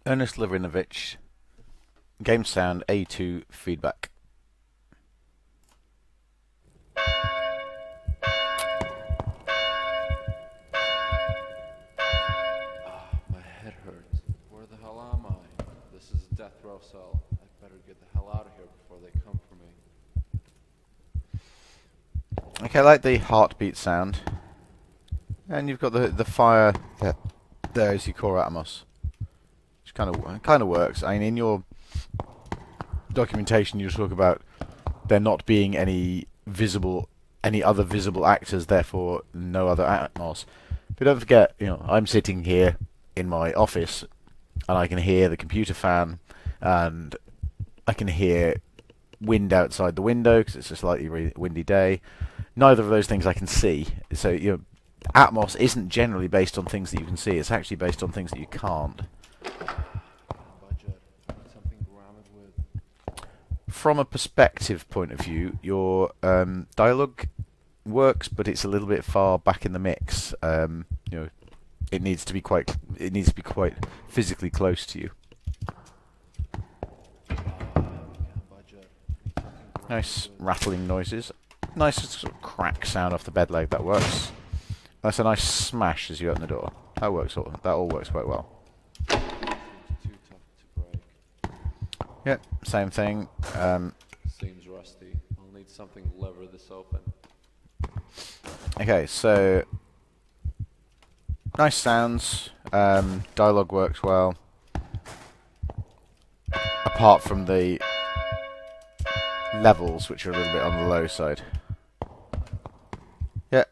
Ernest Livrinovich, game sound A2 feedback. My head hurts. Where the hell am I? This is a death row cell. I better get the hell out of here before they come for me. Okay, I like the heartbeat sound. And you've got the fire there as your core Atmos. Which kind of works. I mean, in your documentation you talk about there not being any other visible actors, therefore no other Atmos. But don't forget, I'm sitting here in my office and I can hear the computer fan and I can hear wind outside the window because it's a slightly windy day. Neither of those things I can see. So, Atmos isn't generally based on things that you can see. It's actually based on things that you can't. Budget. Something to ram it with. From a perspective point of view, your dialogue works, but it's a little bit far back in the mix. It needs to be quite physically close to you. Budget. Nice rattling noises. Nice sort of crack sound off the bed leg. That works. That's a nice smash as you open the door. That all works quite well. Seems too tough to break. Yep, same thing. Seems rusty. I'll need something to lever this open. Okay, so nice sounds. Dialogue works well. Apart from the levels, which are a little bit on the low side. Yeah,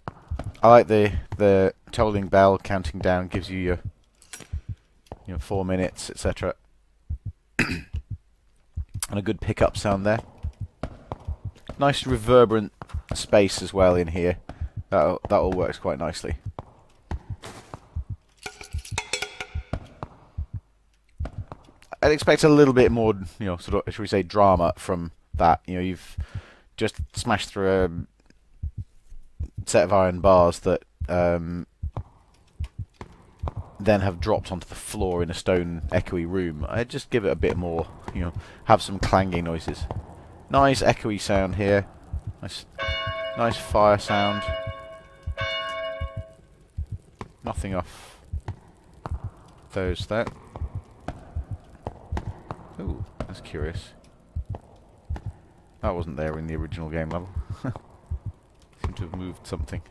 I like the tolling bell counting down, gives you your 4 minutes, etc. And a good pickup sound there. Nice reverberant space as well in here. That all works quite nicely. I'd expect a little bit more, sort of, should we say, drama from that. You've just smashed through a set of iron bars that then have dropped onto the floor in a stone echoey room. I'd just give it a bit more, have some clanging noises. Nice echoey sound here. Nice fire sound. Nothing off those though. Ooh, that's curious. That wasn't there in the original game level. Seem to have moved something.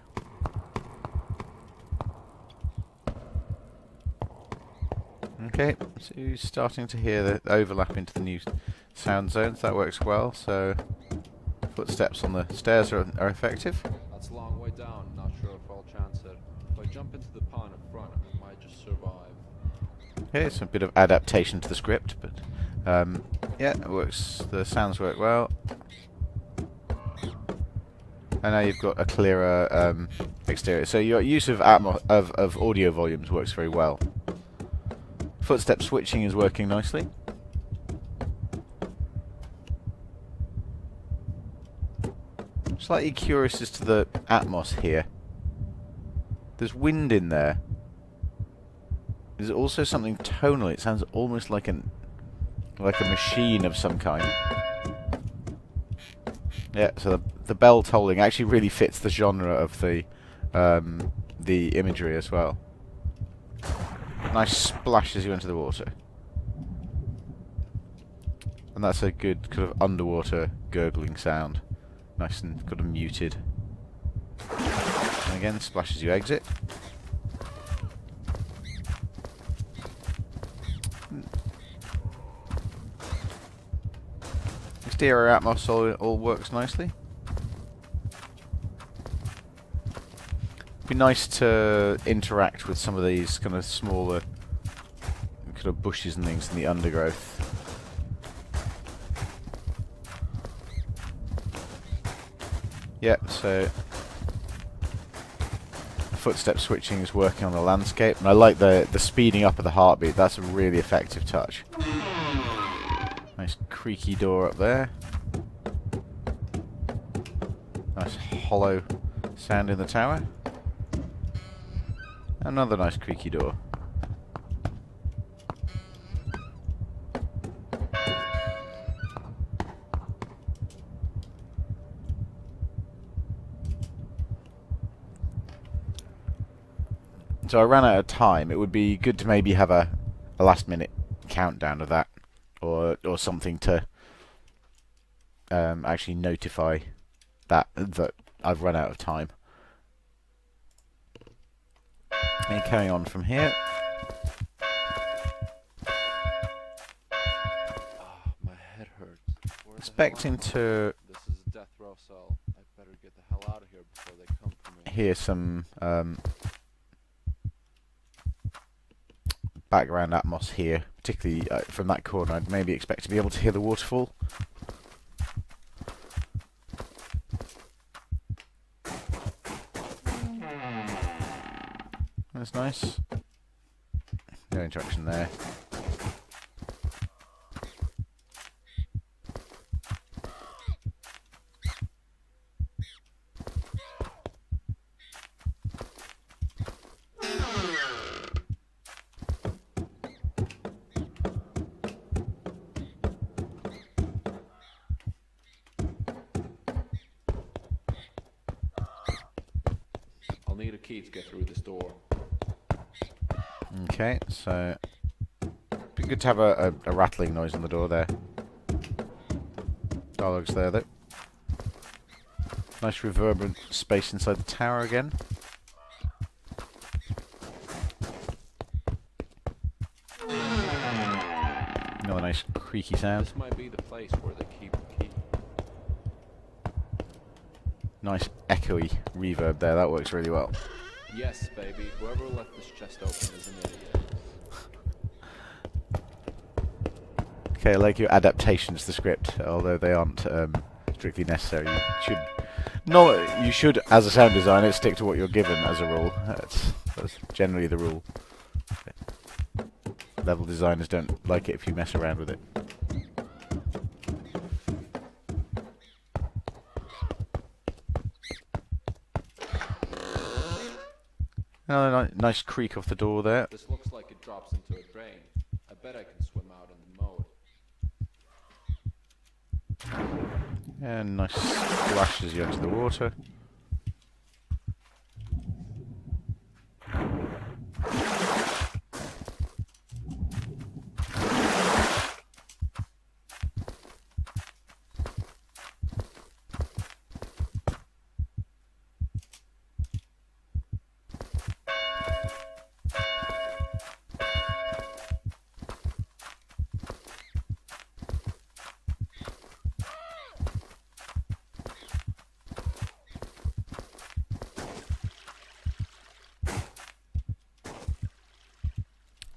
Okay, so you're starting to hear the overlap into the new sound zones. That works well. So footsteps on the stairs are effective. That's a long way down. Not sure if I'll chance it. If I jump into the pond in front, I might just survive. Okay, it's a bit of adaptation to the script, but yeah, it works. The sounds work well. And now you've got a clearer exterior. So your use of audio volumes works very well. Footstep switching is working nicely. Slightly curious as to the Atmos here. There's wind in there. There's also something tonal. It sounds almost like a machine of some kind. Yeah, so the bell tolling actually really fits the genre of the imagery as well. Nice splash as you enter the water. And that's a good kind of underwater gurgling sound. Nice and kind of muted. And again, splash as you exit. Exterior Atmos all works nicely. Be nice to interact with some of these kind of smaller kind of bushes and things in the undergrowth. Yep, so footstep switching is working on the landscape, and I like the speeding up of the heartbeat. That's a really effective touch. Nice creaky door up there. Nice hollow sound in the tower. Another nice creaky door. So I ran out of time. It would be good to maybe have a last minute countdown of that, or something to actually notify that I've run out of time. And carrying on from here. Ah, my head hurts. Where the hell Expecting am I? to This is a death row cell. I better get the hell out of here before they come for me. hear some background atmos here, particularly from that corner. I'd maybe expect to be able to hear the waterfall. That's nice. No interaction there. I'll need a key to get through this door. Okay, so be good to have a rattling noise on the door there. Dialogue's there though. Nice reverberant space inside the tower again. Another nice creaky sound. This might be the place where they keep the key. Nice echoey reverb there, that works really well. Yes, baby. Whoever left this chest open is an idiot. Okay, I like your adaptations to the script, although they aren't strictly necessary. You should, as a sound designer, stick to what you're given as a rule. That's generally the rule. Level designers don't like it if you mess around with it. Another nice creak off the door there. This looks like it drops into a drain. I bet I can swim out in the mode. And nice splash as you enter the water.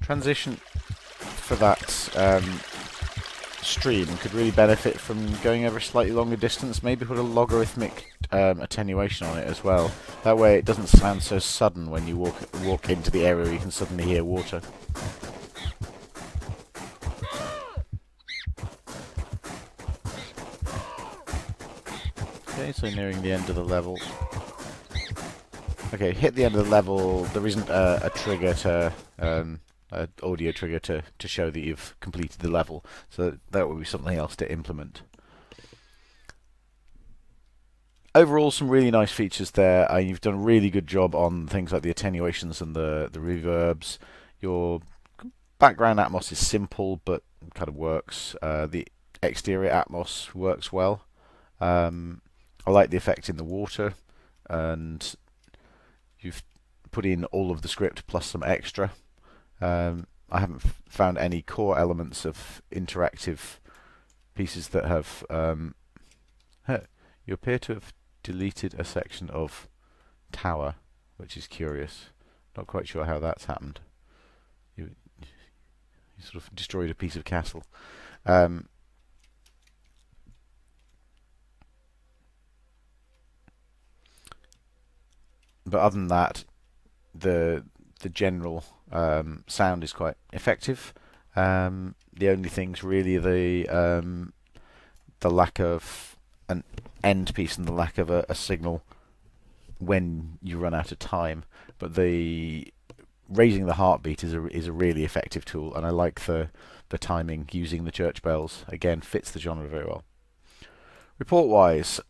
Transition for that stream could really benefit from going over a slightly longer distance. Maybe put a logarithmic attenuation on it as well. That way it doesn't sound so sudden when you walk into the area where you can suddenly hear water. Okay, so nearing the end of the level. Okay, hit the end of the level. There isn't a trigger to an audio trigger to show that you've completed the level, so that would be something else to implement. Overall, some really nice features there. You've done a really good job on things like the attenuations and the reverbs. Your background atmos is simple, but kind of works. The exterior atmos works well. I like the effect in the water, and you've put in all of the script plus some extra. I haven't found any core elements of interactive pieces that have... you appear to have deleted a section of tower, which is curious. Not quite sure how that's happened. You sort of destroyed a piece of castle. But other than that, the general sound is quite effective. The only things really are the lack of an end piece and the lack of a signal when you run out of time. But the raising the heartbeat is a really effective tool, and I like the timing using the church bells. Again, fits the genre very well. Report-wise,